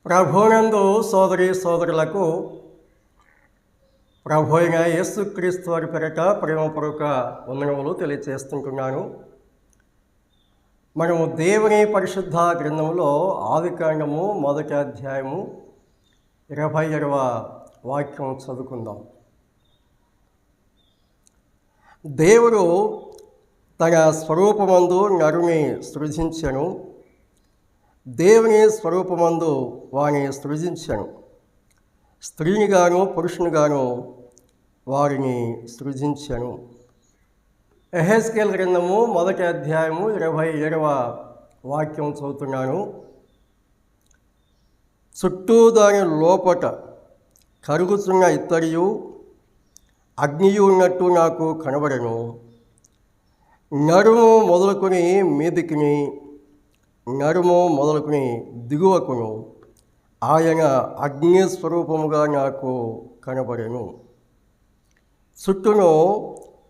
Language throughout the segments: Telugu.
ప్రభునందు సోదరి సోదరులకు ప్రభు అయిన యేసుక్రీస్తు వారి పేరిట ప్రేమపూర్వక వందనములు తెలియజేస్తుంటున్నాను. మనము దేవుని పరిశుద్ధ గ్రంథంలో ఆదికాండము 1వ అధ్యాయము 27వ వాక్యం చదువుకుందాం. దేవుడు తన స్వరూపమందు నరుని సృజించెను, దేవుని స్వరూపమందు వారిని సృజించెను, స్త్రీనిగాను పురుషునిగాను వారిని సృజించెను. యెహెజ్కేలు గ్రంథము 1వ అధ్యాయము 27వ వాక్యం చదువుతున్నాను. చుట్టూ దాని లోపట కరుగుతున్న ఇత్తడియు అగ్నియు ఉన్నట్టు నాకు కనబడెను. నడుము మొదలుకొని మీదికిని, నడుము మొదలుకొని దిగువకును ఆయన అగ్ని స్వరూపముగా నాకు కనబడెను. చుట్టూను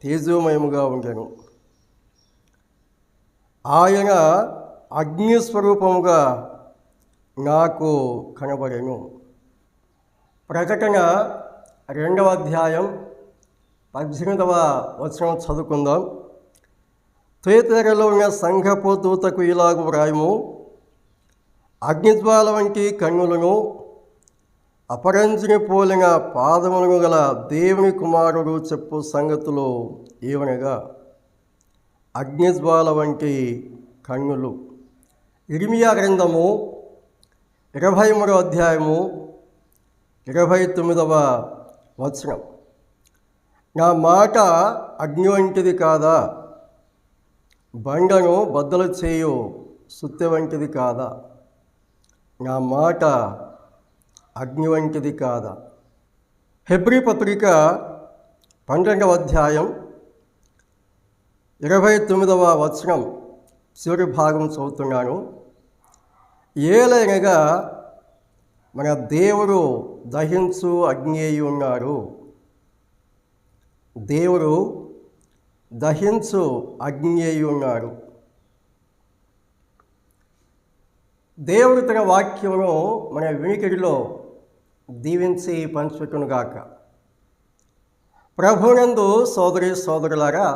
తేజోమయముగా ఉండెను. ఆయన అగ్ని స్వరూపముగా నాకు కనబడెను. ప్రకటన 2వ అధ్యాయం 18వ వచనం చదువుకుందాం. తుయతైరలో ఉన్న సంఘపు దూతకు ఇలాగు వ్రాయము: అగ్నిజ్వాల వంటి కన్నులను, అపరంజిని పోలిన పాదములను గల దేవుని కుమారుడు చెప్పు సంగతులు ఏవనగా, అగ్నిజ్వాల వంటి కన్నులు. ఇర్మియా గ్రంథము 23వ అధ్యాయము 29వ వచనం: నా మాట అగ్ని వంటిది కాదా, బండను బద్దలు చేయు సుత్తె వంటిది కాదా? నా మాట అగ్ని వంటిది కాదా? హెబ్రీ పత్రిక 12వ అధ్యాయం 29వ వచనం చివరి భాగం చదువుతున్నాను. ఏలైనగా మన దేవుడు దహించు అగ్ని అయి ఉన్నాడు. దేవుడు దహించు అగ్ని అయి ఉన్నాడు. దేవుడు తన వాక్యమును మన వినికిడిలో దీవించి పంచుకునుగాక. ప్రభునందు సోదరి సోదరులారా,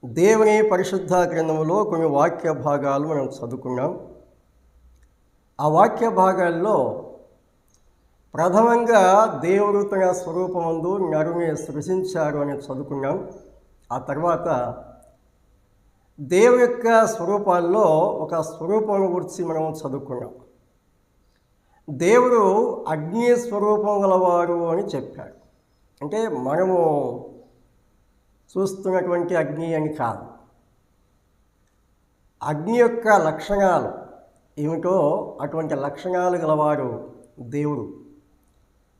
దేవుని పరిశుద్ధ గ్రంథములో కొన్ని వాక్య భాగాలు మనం చదువుకున్నాం. ఆ వాక్య భాగాల్లో ప్రథమంగా దేవుడు తన స్వరూపమందు నరుని సృజించారు అని చదువుకున్నాం. ఆ తర్వాత దేవుని యొక్క స్వరూపాల్లో ఒక స్వరూపం గురించి మనం చదువుకున్నాం. దేవుడు అగ్ని స్వరూపం గలవాడు అని చెప్పాడు. అంటే మనము చూస్తున్నటువంటి అగ్ని అని కాదు, అగ్ని యొక్క లక్షణాలు ఏమిటో అటువంటి లక్షణాలు గలవాడు దేవుడు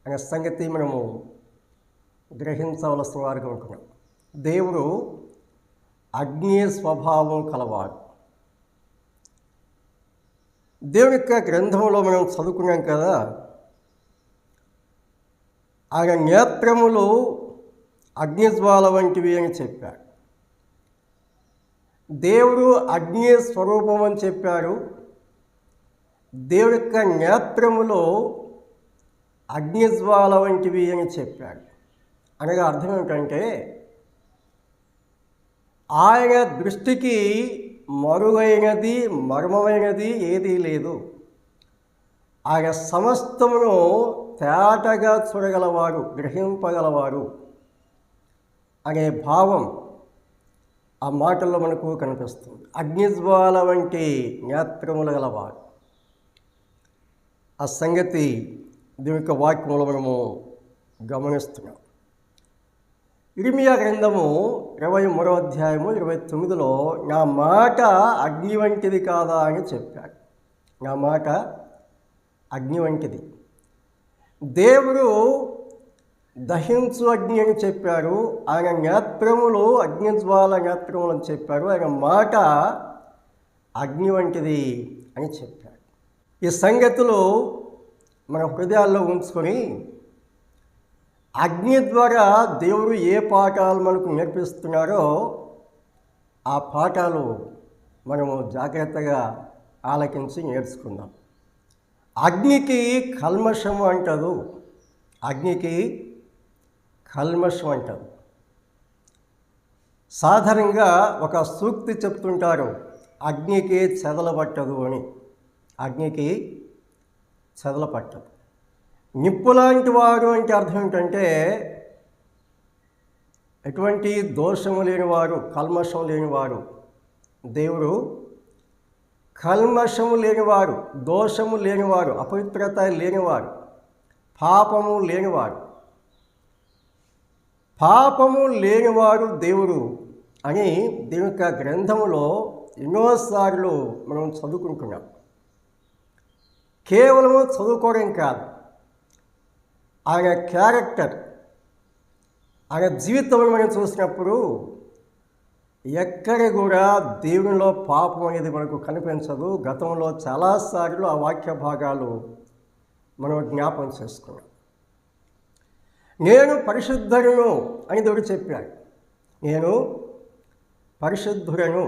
అనే సంగతి మనము గ్రహించవలసిన వారుగా ఉంటున్నాం. దేవుడు అగ్ని స్వభావం కలవాడు. దేవుని యొక్క గ్రంథంలో మనం చదువుకున్నాం కదా, ఆయన నేత్రములు అగ్నిజ్వాల వంటివి అని చెప్పాడు. దేవుడు అగ్ని స్వరూపం అని చెప్పాడు. దేవుడి యొక్క నేత్రములు అగ్నిజ్వాల వంటివి అని చెప్పాడు. అనగా అర్థం ఏమిటంటే, ఆయన దృష్టికి మరుగైనది మర్మమైనది ఏదీ లేదు. ఆయన సమస్తమును తేటగా చూడగలవాడు, గ్రహింపగలవాడు అనే భావం ఆ మాటల్లో మనకు కనిపిస్తుంది. అగ్నిజ్వాల వంటి నేత్రములు గలవాడు. ఆ సంగతి దీని యొక్క వాక్యంలో మనము గమనిస్తున్నాం. ఇర్మియా గ్రంథము 23వ అధ్యాయము 29లో నా మాట అగ్ని వంటిది కాదా అని చెప్పాడు. నా మాట అగ్ని వంటిది. దేవుడు దహించు అగ్ని అని చెప్పాడు. ఆయన నేత్రములు అగ్నిజ్వాల నేత్రములు అని చెప్పాడు. ఆయన మాట అగ్ని వంటిది అని చెప్పాడు. ఈ సంగతులు మన హృదయాల్లో ఉంచుకొని అగ్ని ద్వారా దేవుడు ఏ పాఠాలు మనకు నేర్పిస్తున్నారో ఆ పాఠాలు మనము జాగ్రత్తగా ఆలకించి నేర్చుకుందాం. అగ్నికి కల్మషము అంటారు. అగ్నికి కల్మషం అంటారు. సాధారణంగా ఒక సూక్తి చెప్తుంటారు, అగ్నికి చెదలబట్టదు అని. అగ్నికి చెదలపట్టదు. నిప్పు లాంటి వారు అంటే అర్థం ఏంటంటే ఎటువంటి దోషము లేనివారు, కల్మషం లేనివారు. దేవుడు కల్మషము లేనివారు, దోషము లేనివారు, అపవిత్రత లేనివారు, పాపము లేనివారు. పాపము లేనివాడు దేవుడు అని దేవుని యొక్క గ్రంథములో ఎన్నోసార్లు మనం చదువుకుంటున్నాం. కేవలము చదువుకోవడం కాదు, ఆయన క్యారెక్టర్, ఆయన జీవితం మనం చూసినప్పుడు ఎక్కడ కూడా దేవునిలో పాపం అనేది మనకు కనిపించదు. గతంలో చాలాసార్లు ఆ వాక్య భాగాలు మనం జ్ఞాపకం చేసుకున్నాం. నేను పరిశుద్ధుడను అని దేవుడు చెప్పాడు. నేను పరిశుద్ధుడను.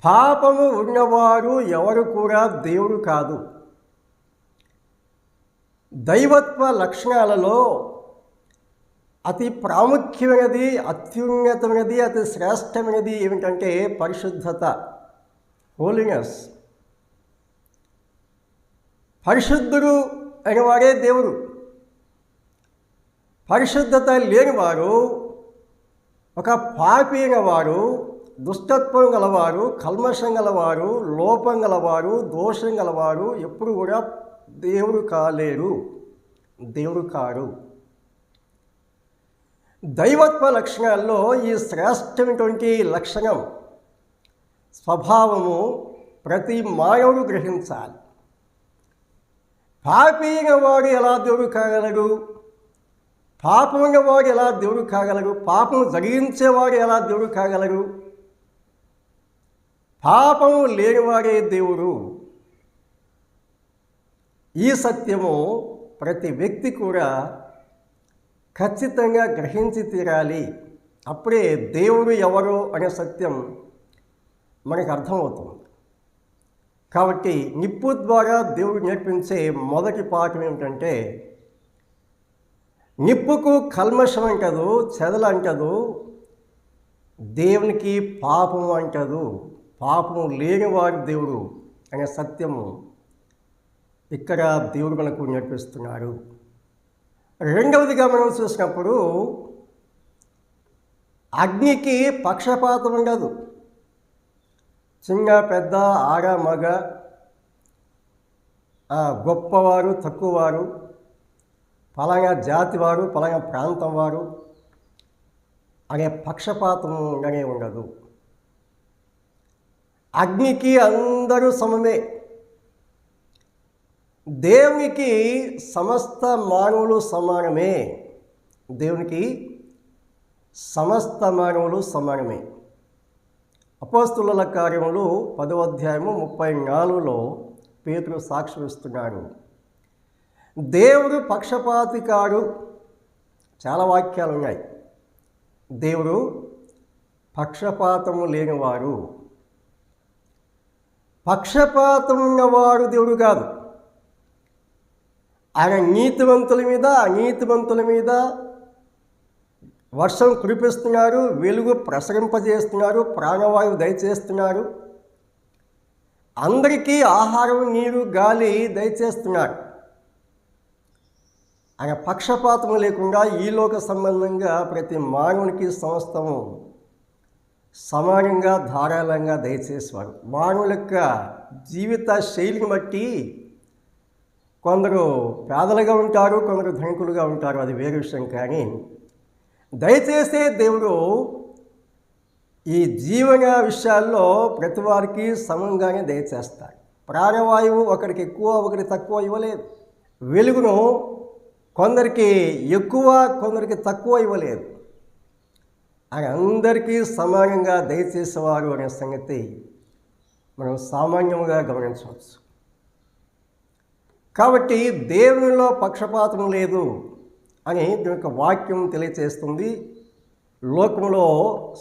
పాపము ఉన్నవారు ఎవరు కూడా దేవుడు కాదు. దైవత్వ లక్షణాలలో అతి ప్రాముఖ్యమైనది, అత్యున్నతమైనది, అతి శ్రేష్టమైనది ఏమిటంటే పరిశుద్ధత, హోలీనెస్. పరిశుద్ధుడు అనేవాడే దేవుడు. పరిశుద్ధత లేనివారు, ఒక పాపి అయిన వారు, దుష్టత్వం గలవారు, కల్మషం గలవారు, లోపం గలవారు, దోషం గలవారు ఎప్పుడు కూడా దేవుడు కాలేరు, దేవుడు కారు. దైవత్వ లక్షణాల్లో ఈ శ్రేష్టమైనటువంటి లక్షణం, స్వభావము ప్రతి మానవుడు గ్రహించాలి. పాపి అయిన వాడు ఎలా దేవుడు కాగలడు? పాపమైన వాడు ఎలా దేవుడు కాగలరు? పాపం జరిగించేవాడు ఎలా దేవుడు కాగలరు? పాపము లేనివాడే దేవుడు. ఈ సత్యము ప్రతి వ్యక్తి కూడా ఖచ్చితంగా గ్రహించి తీరాలి. అప్పుడే దేవుడు ఎవరు అనే సత్యం మనకు అర్థమవుతుంది. కాబట్టి నిప్పు ద్వారా దేవుడు నేర్పించే మొదటి పాఠం ఏమిటంటే, నిప్పుకు కల్మషం అంటదు, చెదలు అంటదు, దేవునికి పాపము అంటదు. పాపము లేనివాడు దేవుడు అనే సత్యము ఇక్కడ దేవుడు మనకు నేర్పిస్తున్నాడు. రెండవదిగా మనం చూసినప్పుడు అగ్నికి పక్షపాతం ఉండదు. చిన్న పెద్ద, ఆడ మగ, గొప్పవారు తక్కువవారు, పలానా జాతి వారు, పలానా ప్రాంతం వారు అనే పక్షపాతం ఉండనే ఉండదు. అగ్నికి అందరూ సమమే. దేవునికి సమస్త మానవులు సమానమే. దేవునికి సమస్త మానవులు సమానమే. అపోస్తుల కార్యములు 10వ అధ్యాయము 34లో పేతురు సాక్ష్యం ఇస్తున్నాడు. దేవుడు పక్షపాతి కాడు. చాలా వాక్యాలు ఉన్నాయి. దేవుడు పక్షపాతము లేనివాడు. పక్షపాతం ఉన్నవాడు దేవుడు కాదు. ఆయన నీతివంతుల మీద, అనీతివంతుల మీద వర్షం కురిపిస్తున్నారు, వెలుగు ప్రసరింపజేస్తున్నారు, ప్రాణవాయువు దయచేస్తున్నారు, అందరికీ ఆహారం, నీరు, గాలి దయచేస్తున్నారు. ఆయన పక్షపాతం లేకుండా ఈ లోక సంబంధంగా ప్రతి మానవునికి సమస్తము సమానంగా, ధారాళంగా దయచేసేవారు. మానవుల యొక్క జీవిత శైలిని బట్టి కొందరు పేదలుగా ఉంటారు, కొందరు ధనికులుగా ఉంటారు, అది వేరే విషయం. కానీ దయచేసే దేవుడు ఈ జీవన విషయాల్లో ప్రతి వారికి సమంగానే దయచేస్తాడు. ప్రాణవాయువు ఒకరికి ఎక్కువ, ఒకరికి తక్కువ ఇవ్వలేదు. వెలుగును కొందరికి ఎక్కువ, కొందరికి తక్కువ ఇవ్వలేదు. ఆయన అందరికీ సమానంగా దయచేసేవారు అనే సంగతి మనం సామాన్యంగా గమనించవచ్చు. కాబట్టి దేవునిలో పక్షపాతం లేదు అని దీని యొక్క వాక్యం తెలియచేస్తుంది. లోకంలో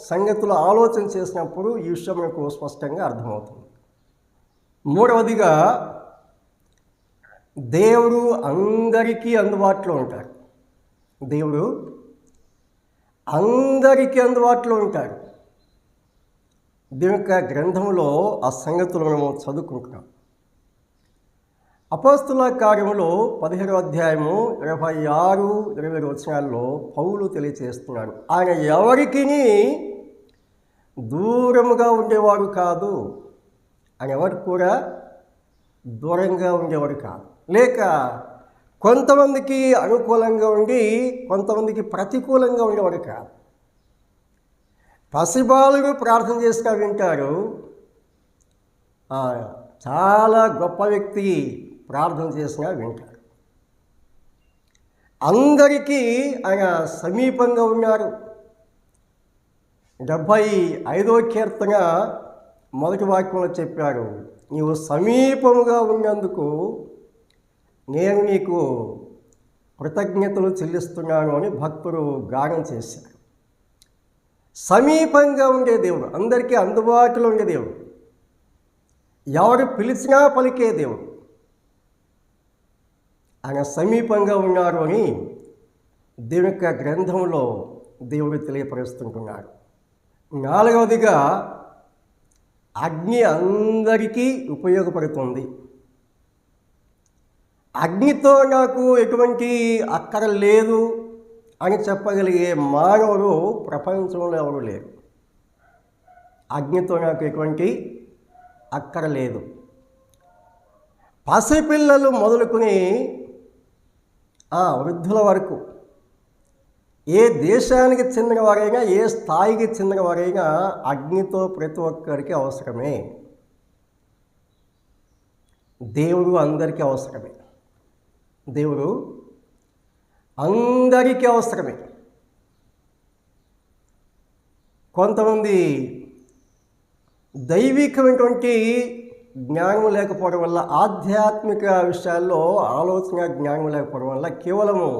సంగతులు ఆలోచన చేసినప్పుడు ఈ విషయం మనకు స్పష్టంగా అర్థమవుతుంది. మూడవదిగా దేవుడు అందరికీ అందుబాటులో ఉంటాడు. దేవుడు అందరికీ అందుబాటులో ఉంటాడు. దేవుని యొక్క గ్రంథంలో ఆ సంగతులు మనం చదువుకుంటున్నాం. అపోస్తుల కార్యములో 17వ అధ్యాయము 26, 27 వచనాల్లో పౌలు తెలియచేస్తున్నాడు, ఆయన ఎవరికి దూరముగా ఉండేవాడు కాదు. ఆయన ఎవరికి కూడా దూరంగా ఉండేవాడు కాదు, లేక కొంతమందికి అనుకూలంగా ఉండి కొంతమందికి ప్రతికూలంగా ఉండేవాడు కాదు. పసిబాలుడు ప్రార్థన చేసినా వింటారు, చాలా గొప్ప వ్యక్తి ప్రార్థన చేసినా వింటారు. అందరికీ ఆయన సమీపంగా ఉన్నారు. 75వ కీర్తన మొదటి వాక్యంలో చెప్పారు, నీవు సమీపముగా ఉన్నందుకు నేను నీకు కృతజ్ఞతలు చెల్లిస్తున్నాను అని భక్తుడు గానం చేశారు. సమీపంగా ఉండే దేవుడు, అందరికీ అందుబాటులో ఉండే దేవుడు, ఎవరు పిలిచినా పలికే దేవుడు, ఆయన సమీపంగా ఉన్నారు అని దేవుని యొక్క గ్రంథంలో దేవుడు తెలియపరుస్తుంటున్నాడు. 4వదిగా అగ్ని అందరికీ ఉపయోగపడుతుంది. అగ్నితో నాకు ఎటువంటి అక్కర లేదు అని చెప్పగలిగే మానవుడు ప్రపంచంలో ఎవరు లేరు. అగ్నితో నాకు ఎటువంటి అక్కర లేదు. పసిపిల్లలు మొదలుకొని వృద్ధుల వరకు, ఏ దేశానికి చెందిన వారైనా, ఏ స్థాయికి చెందిన వారైనా అగ్నితో ప్రతి ఒక్కరికి అవసరమే. దేవుడు అందరికీ అవసరమే. దేవుడు అందరికీ అవసరమే. కొంతమంది దైవికమైనటువంటి జ్ఞానం లేకపోవడం వల్ల, ఆధ్యాత్మిక విషయాల్లో ఆలోచన జ్ఞానం లేకపోవడం వల్ల కేవలము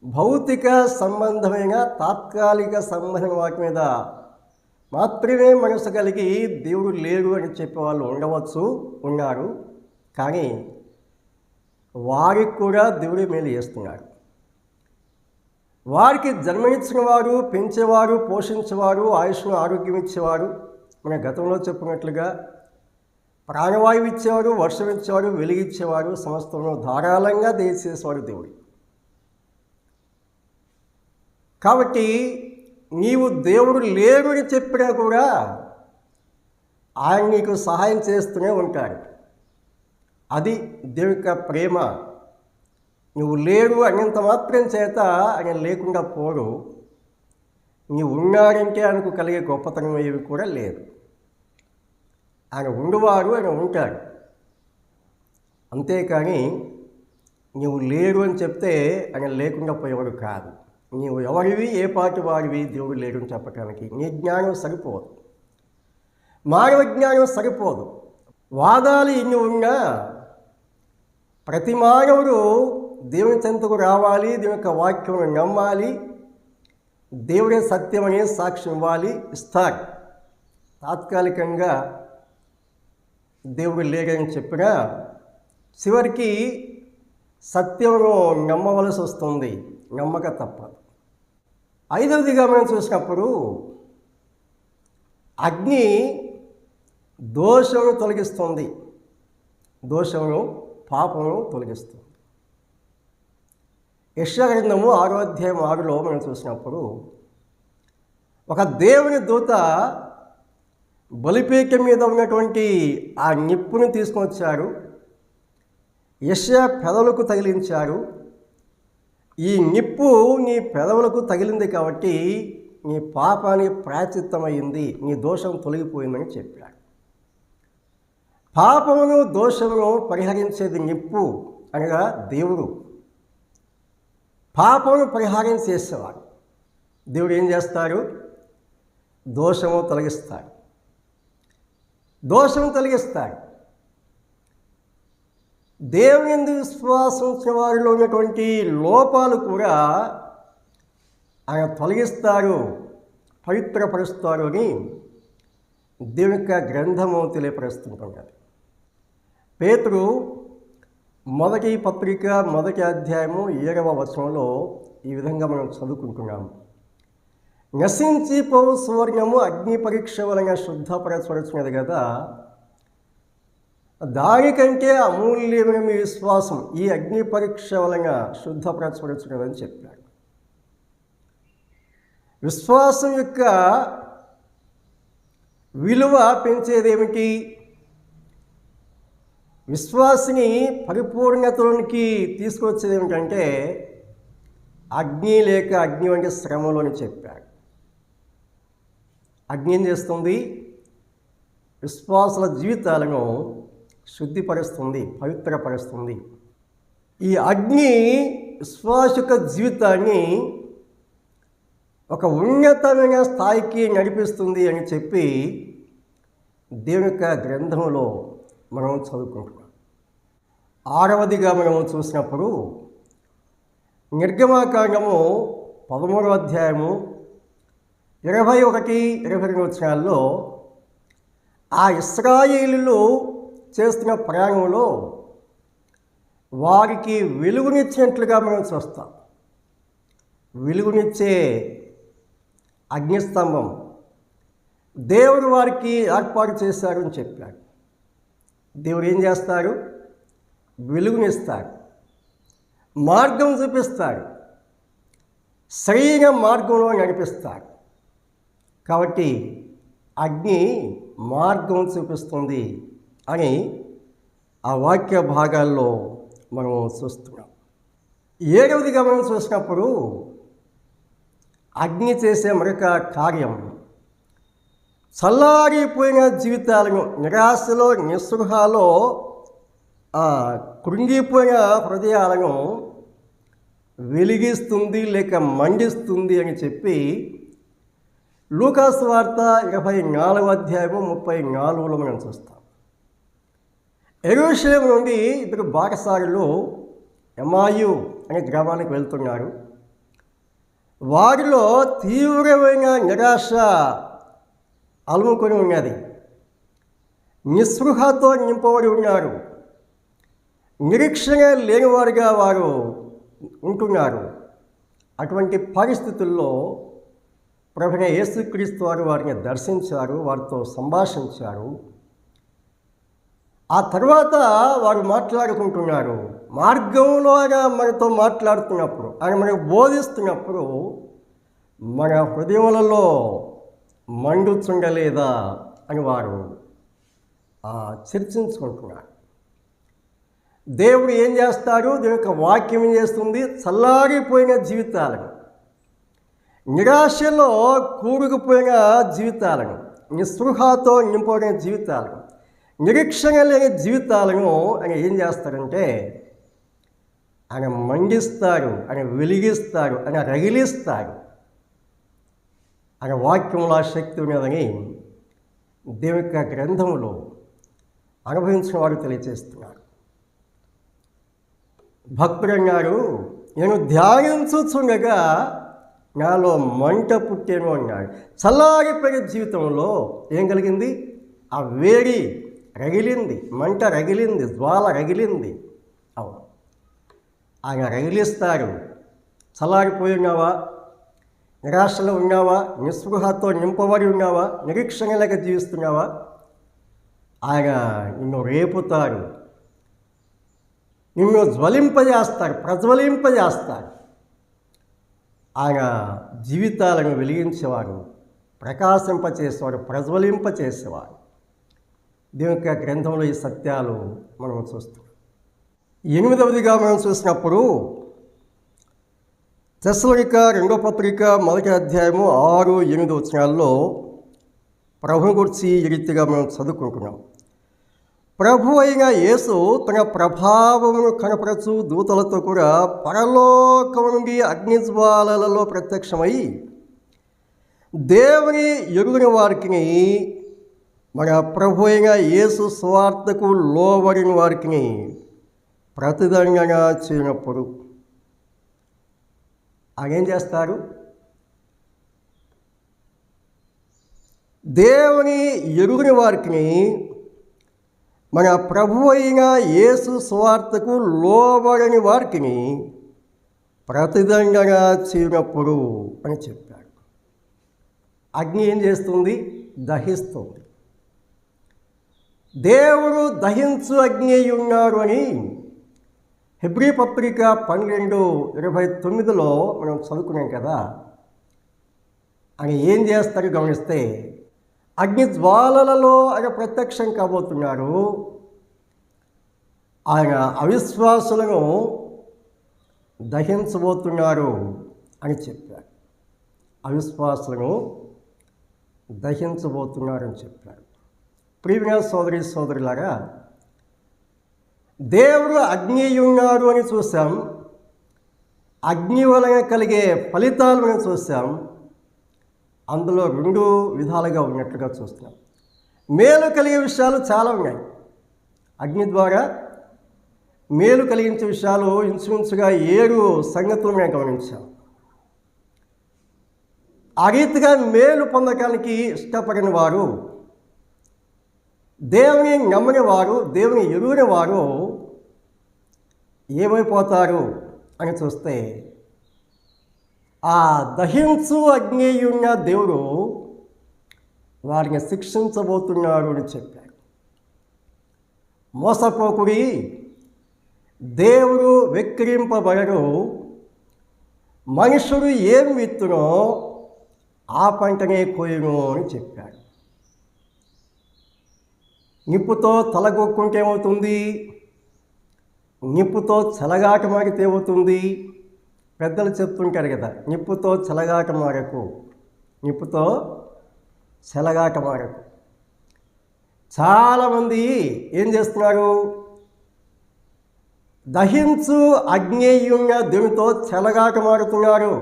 భౌతిక సంబంధమైన తాత్కాలిక సంబంధమైన వాటి మీద మాత్రమే మనసు కలిగి దేవుడు లేడు అని చెప్పేవాళ్ళు ఉండవచ్చు, ఉన్నారు. కానీ వారికి కూడా దేవుడి మేలు చేస్తున్నాడు. వారికి జన్మనిచ్చిన వారు, పెంచేవారు, పోషించేవారు, ఆయుష్ను ఆరోగ్యం ఇచ్చేవారు, మన గతంలో చెప్పినట్లుగా ప్రాణవాయువు ఇచ్చేవాడు, వర్షం ఇచ్చేవాడు, వెలిగిచ్చేవాడు, సమస్తంలో ధారాళంగా దయచేసేవాడు దేవుడు. కాబట్టి నీవు దేవుడు లేడు అని చెప్పినా కూడా ఆయన నీకు సహాయం చేస్తూనే ఉంటాడు. అది దేవుని యొక్క ప్రేమ. నువ్వు లేడు అనేంత మాత్రం చేత ఆయన లేకుండా పోడు. నీవు ఉన్నాడంటే ఆయనకు కలిగే గొప్పతనం ఏవి కూడా లేదు. ఆయన ఉండువాడు, ఆయన ఉంటాడు. అంతేకాని నీవు లేడు అని చెప్తే ఆయన లేకుండా పోయేవాడు కాదు. నీవు ఎవరివి, ఏ పాటి వాడివి దేవుడు లేడు అని చెప్పటానికి నీ జ్ఞానం సరిపోదు, మానవ జ్ఞానం సరిపోదు. వాదాలు ఇన్ని ఉన్నా ప్రతి మానవుడు దేవుని చెంతకు రావాలి, దేవుని యొక్క వాక్యం నమ్మాలి, దేవుడే సత్యమనే సాక్ష్యం ఇవ్వాలి, ఇస్తారు. తాత్కాలికంగా దేవుడు లేడని చెప్పినా చివరికి సత్యమును నమ్మవలసి వస్తుంది, నమ్మక తప్పదు. 5వదిగా మనం చూసినప్పుడు అగ్ని దోషమును తొలగిస్తుంది, దోషమును, పాపమును తొలగిస్తుంది. యెషయా గ్రంథము 6వ అధ్యాయం 6లో మనం చూసినప్పుడు ఒక దేవుని దూత బలిపీఠం మీద ఉన్నటువంటి ఆ నిప్పుని తీసుకొని వచ్చారు, యెషయా పెదవులకు తగిలించారు. ఈ నిప్పు నీ పెదవులకు తగిలింది కాబట్టి నీ పాపానికి ప్రాయశ్చిత్తమైంది, నీ దోషం తొలగిపోయిందని చెప్పాడు. పాపమును, దోషమును పరిహరించేది నిప్పు అనగా దేవుడు. పాపమును పరిహారం చేసేవాడు దేవుడు ఏం చేస్తాడు? దోషము తొలగిస్తాడు, దోషము తొలగిస్తాడు. దేవుని యందు విశ్వాసం ఉంచిన వారిలో ఉన్నటువంటి లోపాలు కూడా ఆయన తొలగిస్తాడు, పవిత్రపరుస్తాడు అని దేవుని యొక్క గ్రంథము తెలియపరుస్తుంటుంది. పేతురు మొదటి పత్రిక మొదటి అధ్యాయము 7వ వచనంలో ఈ విధంగా మనం చదువుకుంటున్నాము. నశించిపోవు సువర్ణము అగ్ని పరీక్ష వలన శుద్ధపరచబడుతున్నది కదా, దానికంటే అమూల్యమైన మీ విశ్వాసం ఈ అగ్ని పరీక్ష వలన శుద్ధపరచబడుతున్నదని చెప్పాడు. విశ్వాసం యొక్క విలువ పెంచేదేమిటి? విశ్వాసిని పరిపూర్ణతలోనికి తీసుకొచ్చేది ఏమిటంటే అగ్ని లేక అగ్ని వంటి శ్రమలోని చెప్పాడు. అగ్ని ఏం చేస్తుంది? విశ్వాసుల జీవితాలను శుద్ధిపరుస్తుంది, పవిత్రపరుస్తుంది. ఈ అగ్ని విశ్వాస యొక్క జీవితాన్ని ఒక ఉన్నతమైన స్థాయికి నడిపిస్తుంది అని చెప్పి దేవుని యొక్క గ్రంథంలో మనం చదువుకుంటున్నాం. 6వదిగా మనం చూసినప్పుడు నిర్గమాకాండము 13వ అధ్యాయము 21-22 వచనాల్లో ఆ ఇశ్రాయేలీయులు చేస్తున్న ప్రయాణంలో వారికి వెలుగునిచ్చినట్లుగా మనం చూస్తాం. వెలుగునిచ్చే అగ్నిస్తంభం దేవుడు వారికి ఏర్పాటు చేశారు అని చెప్పాడు. దేవుడు ఏం చేస్తాడు? వెలుగునిస్తాడు, మార్గం చూపిస్తాడు, సరైన మార్గంలో నడిపిస్తాడు. కాబట్టి అగ్ని మార్గం చూపిస్తుంది అని ఆ వాక్య భాగాల్లో మనం చూస్తున్నాం. 7వదిగా మనం చూసినప్పుడు అగ్ని చేసే మరొక కార్యం చల్లారిపోయిన జీవితాలను, నిరాశలో నిస్పృహలో కృంగిపోయిన హృదయాలను వెలిగిస్తుంది లేక మండిస్తుంది అని చెప్పి లూకాసు వార్త 24వ అధ్యాయము 34లో మనం చూస్తాం. యెరూషలేము నుండి 2 బాటసారులు ఎమాయు అనే గ్రామానికి వెళ్తున్నారు. వారిలో తీవ్రమైన నిరాశ అలుముకొని ఉన్నది. నిస్పృహతో నింపబడి ఉన్నారు. నిరీక్షణ లేనివారుగా వారు ఉంటున్నారు. అటువంటి పరిస్థితుల్లో ప్రభువైన యేసుక్రీస్తు వారు వారిని దర్శించారు, వారితో సంభాషించారు. ఆ తర్వాత వారు మాట్లాడుకుంటున్నారు. మార్గంలో ఆయన మనతో మాట్లాడుతున్నప్పుడు, ఆయన మనకు బోధిస్తున్నప్పుడు మన హృదయములలో మండుచుండలేదా అని వారు చర్చించుకుంటున్నారు. దేవుడు ఏం చేస్తాడు? దేవుని యొక్క వాక్యం ఏం చేస్తుంది? చల్లారిపోయిన జీవితాలను, నిరాశలో కూరుకుపోయిన జీవితాలను, నిస్పృహతో నింపబడిన జీవితాలను, నిరీక్షణ లేని జీవితాలను ఆయన ఏం చేస్తాడంటే ఆయన మండిస్తాడు, ఆయన వెలిగిస్తాడు, ఆయన రగిలిస్తాడు. ఆయన వాక్యంలో శక్తి ఉన్నదని దేవుని యొక్క గ్రంథంలో అనుభవించిన వారు తెలియజేస్తున్నారు. భక్తుడు అన్నాడు, నేను ధ్యానించుచుండగా నాలో మంట పుట్టేను అన్నాడు. చల్లారిపోయిన జీవితంలో ఏం కలిగింది? ఆ వేడి రగిలింది, మంట రగిలింది, జ్వాల రగిలింది. అవును, ఆయన రగిలిస్తాడు. చల్లారిపోయి ఉన్నావా? నిరాశలో ఉన్నావా? నిస్పృహతో నింపబడి ఉన్నావా? నిరీక్షణ లేక జీవిస్తున్నావా? ఆయన నిన్ను రేపుతాడు, నిన్ను జ్వలింపజేస్తాడు, ప్రజ్వలింపజేస్తాడు. ఆయన జీవితాలను వెలిగించేవాడు, ప్రకాశింపచేసేవాడు, ప్రజ్వలింపచేసేవాడు. దేవుని యొక్క గ్రంథంలో ఈ సత్యాలు మనం చూస్తాం. 8వదిగా మనం చూసినప్పుడు తెస్సలోనిక 2వ పత్రిక 1వ అధ్యాయము 6-8 వచనాల్లో ప్రభువుని గురించి ఈ రీతిగా మనం చదువుకుంటున్నాం. ప్రభు అయిన యేసు తన ప్రభావమును కనపరచు దూతలతో కూడా పరలోకము నుండి అగ్నిజ్వాలలలో ప్రత్యక్షమై దేవుని ఎరుగని వారికి, మన ప్రభు అయిన యేసు సువార్తకు లోబడిన వారికి ప్రతిదండన చేయనప్పుడు ఆయన ఏం చేస్తారు? దేవుని ఎరుగని వారికి మన ప్రభు అయిన యేసు సువార్తకు లోబడని వారికి ప్రతిదండన చేయనప్పుడు అని చెప్పాడు. అగ్ని ఏం చేస్తుంది? దహిస్తుంది. దేవుడు దహించు అగ్ని అయి ఉన్నారు అని హెబ్రీ పత్రిక 12:29 మనం చదువుకున్నాం కదా. ఆయన ఏం చేస్తారో గమనిస్తే, అగ్ని జ్వాలలలో ఆయన ప్రత్యక్షం కాబోతున్నారు. ఆయన అవిశ్వాసులను దహించబోతున్నారు అని చెప్పారు. అవిశ్వాసులను దహించబోతున్నారని చెప్పారు. ప్రియమైన సోదరి సోదరులారా, దేవుడు అగ్ని ఉన్నారు అని చూసాం. అగ్ని వలన కలిగే ఫలితాలు మనం చూసాం. అందులో 2 విధాలుగా ఉన్నట్లుగా చూస్తున్నాం. మేలు కలిగే విషయాలు చాలా ఉన్నాయి. అగ్ని ద్వారా మేలు కలిగించే విషయాలు ఇంచుమించుగా 7 సంగతులు మేము గమనించాం. ఆ రీతిగా మేలు పొందడానికి ఇష్టపడిన వారు, దేవుని నమ్మని వారు, దేవుని ఎరుగని వారు ఏమైపోతారు అని చూస్తే, ఆ దహించు అగ్ని ఉన్న దేవుడు వారిని శిక్షించబోతున్నాడు అని చెప్పారు. మోసపోకుడి, దేవుడు వెక్కిరింపబడడు. మనుషుడు ఏం విత్తునో ఆ పంటనే కోయును అని చెప్పాడు. నిప్పుతో తలగొక్కుంటే ఏమవుతుంది? నిప్పుతో చెలగాట మారితే ఏమవుతుంది? పెద్దలు చెప్తుంటారు కదా, నిప్పుతో చెలగాట మారకు, నిప్పుతో చెలగాట మారకు. చాలామంది ఏం చేస్తున్నారు? దహించు అగ్నేయున్న దేవునితో చెలగాట మారుతున్నారు.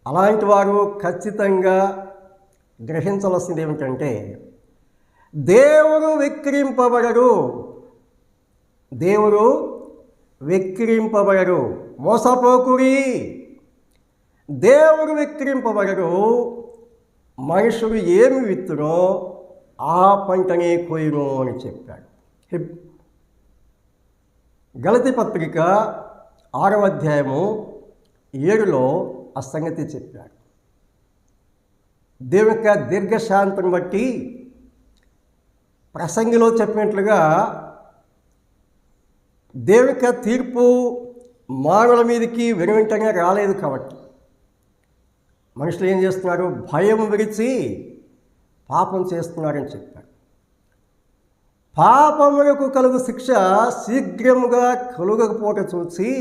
అలాంటి వారు ఖచ్చితంగా గ్రహించవలసింది ఏమిటంటే, దేవుడు వెక్కిరింపబడడు. మోసపోకుడి, దేవుడు వెక్కిరింపబడడు. మనుషుడు ఏమి విత్తునో ఆ పంటనే కోయును అని చెప్పాడు. గలతీ పత్రిక 6:7 ఆ సంగతి చెప్పాడు. దేవుని యొక్క దీర్ఘశాంతిని బట్టి ప్రసంగిలో చెప్పినట్లుగా దేవుని యొక్క తీర్పు మానవుల మీదకి వెనువెంటనే రాలేదు. కాబట్టి మనుషులు ఏం చేస్తున్నారు? భయం విడిచి పాపం చేస్తున్నారని చెప్పాడు. పాపములకు కలుగు శిక్ష శీఘ్రముగా కలుగకపోవటం చూసి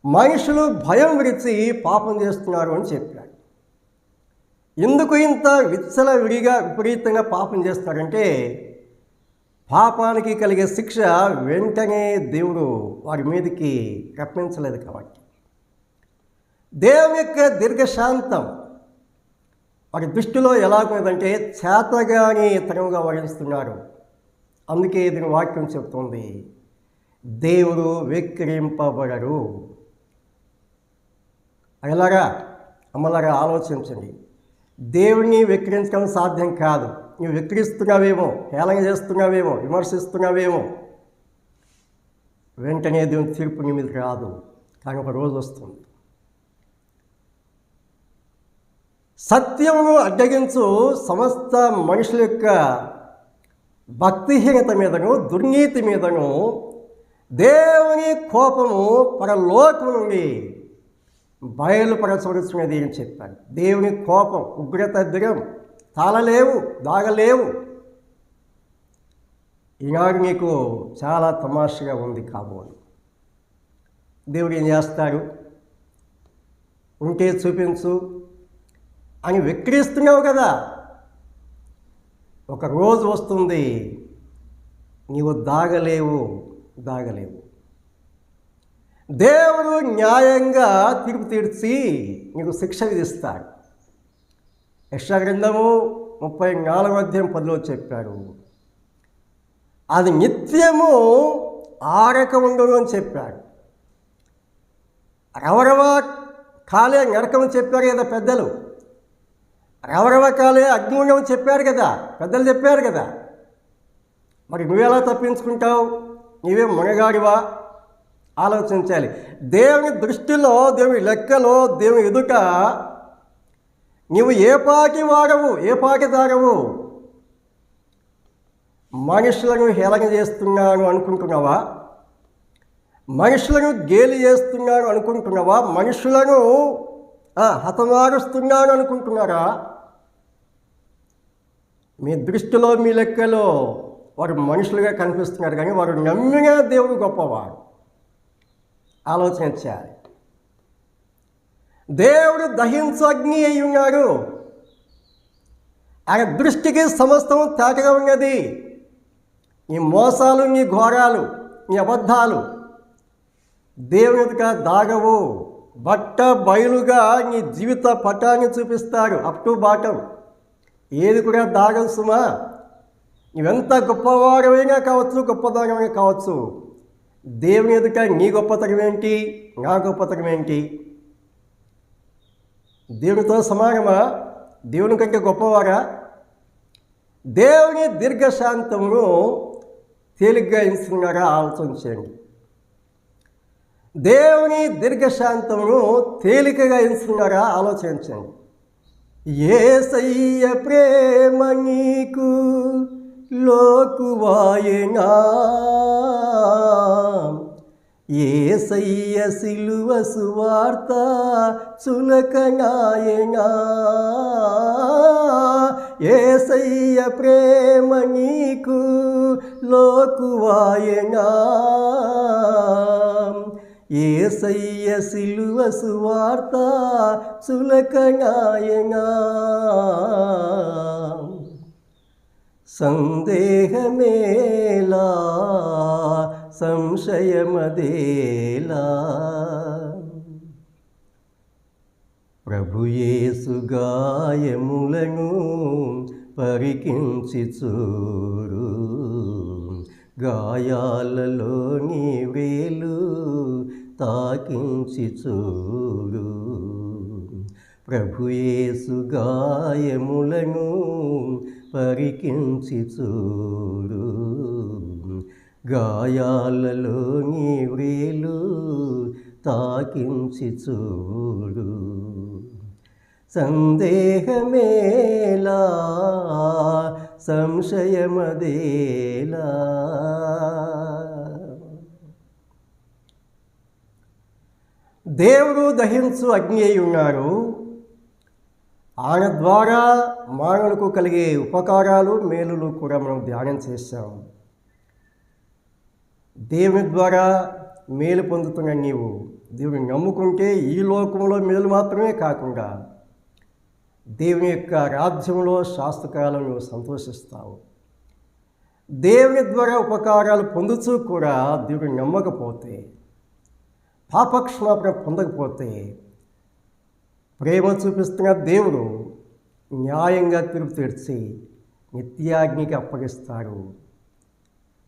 మనుషులు భయం విడిచి పాపం చేస్తున్నారు అని చెప్పాడు. ఎందుకు ఇంత విచ్చలవిడిగా విపరీతంగా పాపం చేస్తారంటే, పాపానికి కలిగే శిక్ష వెంటనే దేవుడు వారి మీదకి రప్పించలేదు కాబట్టి. దేవుని యొక్క దీర్ఘశాంతం వారి దృష్టిలో ఎలాగుందంటే చేతగాని తరంగా వహిస్తున్నారు. అందుకే దీని వాక్యం చెప్తుంది, దేవుడు వెక్కిరింపబడరు. ఎలాగా అమ్మలాగా ఆలోచించండి. దేవుణ్ణి వెక్కిరించడం సాధ్యం కాదు. నువ్వు వెక్కిరిస్తున్నావేమో, హేళన చేస్తున్నావేమో, విమర్శిస్తున్నావేమో, వెంటనే దేవుని తీర్పు నీ మీద రాదు. కానీ ఒక రోజు వస్తుంది. సత్యమును అడ్డగించు సమస్త మనుషుల యొక్క భక్తిహీనత మీదను, దుర్నీతి మీదను దేవుని కోపము పరలోకము నుండి బయలుపరచవలసినది అని చెప్పాడు. దేవుని కోపం, ఉగ్రత, దిగం తాళలేవు, దాగలేవు. ఈనాడు నీకు చాలా తమాషగా ఉంది కాబోలు. దేవుడు ఏం చేస్తాడు? ఉంటే చూపించు అని వెక్కిరిస్తున్నావు కదా. ఒక రోజు వస్తుంది, నీవు దాగలేవు. దేవుడు న్యాయంగా తీర్పు తీర్చి నీకు శిక్ష విధిస్తాడు. యెషయా గ్రంథము 34:10 చెప్పాడు, అది నిత్యము ఆరక ఉండదు అని చెప్పాడు. రవరవ కాలే నరకం చెప్పారు కదా పెద్దలు. రవరవకాలే అగ్నిగుండం చెప్పారు కదా, పెద్దలు చెప్పారు కదా. మరి నువ్వెలా తప్పించుకుంటావు? నీవే మునగాడివా? ఆలోచించాలి. దేవుని దృష్టిలో, దేవుని లెక్కలో, దేవుని ఎదుట నీవు ఏ పాటి వాడవు, ఏ పాటి దారవు? మనుషులను హేళన చేస్తున్నాను అనుకుంటున్నావా? మనుషులను గేలి చేస్తున్నాను అనుకుంటున్నావా? మనుషులను హతమారుస్తున్నాను అనుకుంటున్నారా? మీ దృష్టిలో, మీ లెక్కలో వారు మనుషులుగా కనిపిస్తున్నారు, కానీ వారు నమ్మిన దేవుడు గొప్పవాడు. ఆలోచించాలి. దేవుడు దహించు అగ్ని అయి ఉన్నాడు. ఆయన దృష్టికి సమస్తం తేటగా ఉన్నది. నీ మోసాలు, నీ ఘోరాలు, నీ అబద్ధాలు దేవుని ఎదుట దాగవు. బట్ట బయలుగా నీ జీవిత పటాన్ని చూపిస్తాడు, అప్ టు బాటం. ఏది కూడా దాగదు సుమా. నువ్వెంత గొప్పవాడమైనా కావచ్చు, గొప్పదానమైనా కావచ్చు, దేవుని ఎదుట నీ గొప్పతనం ఏంటి, నా గొప్పతనం ఏంటి? దేవునితో సమానమా? దేవుని కంటే గొప్పవారా? దేవుని దీర్ఘశాంతమును తేలిగ్గా ఎంచుకున్నారా? ఆలోచించండి. దేవుని దీర్ఘశాంతమును తేలికగా ఎంచుకున్నారా? ఆలోచించండి. యేసయ్య ప్రేమ నీకు లోకువాయనా, యేసయ్య సిలువ సువార్త చులకనాయనా, యేసయ్య ప్రేమ నీకు లోకువాయనా, యేసయ్య సిలువ సువార్త చులకనాయనా. సందేహమేలా, సంశయమదేలా, ప్రభుయేసు గాయములను పరికించి చూడు, గాయాలలోని వేలు తాకించి చూడు, ప్రభుయేసు గాయములను పరికించి చూడు, గాయాలలోని వేలు తాకించి చూడు. సందేహమేలా, సంశయమదేలా. దేవుడు దహించు అగ్ని అయి ఉన్నారు. ఆయన ద్వారా మానవులకు కలిగే ఉపకారాలు, మేలులు కూడా మనం ధ్యానం చేశాం. దేవుని ద్వారా మేలు పొందుతున్న నీవు దేవుని నమ్ముకుంటే ఈ లోకంలో మేలు మాత్రమే కాకుండా దేవుని యొక్క రాజ్యంలో శాశ్వతకాలం నువ్వు సంతోషిస్తావు. దేవుని ద్వారా ఉపకారాలు పొందుతూ కూడా దేవుని నమ్మకపోతే, పాపక్షమాపణ పొందకపోతే, ప్రేమ చూపిస్తున్న దేవుడు న్యాయంగా తీర్పు తీర్చి నిత్యాగ్నికి అప్పగిస్తాడు.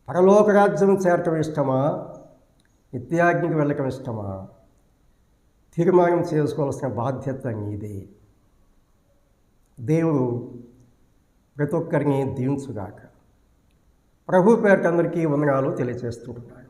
పరలోక రాజ్యం చేరటం ఇష్టమా, నిత్యాగ్నికి వెళ్ళటం ఇష్టమా? తీర్మానం చేసుకోవాల్సిన బాధ్యత నీదే. దేవుడు ప్రతి ఒక్కరిని దీవించుగాక. ప్రభు పేరిట అందరికీ వందనాలు తెలియజేస్తుంటున్నాడు.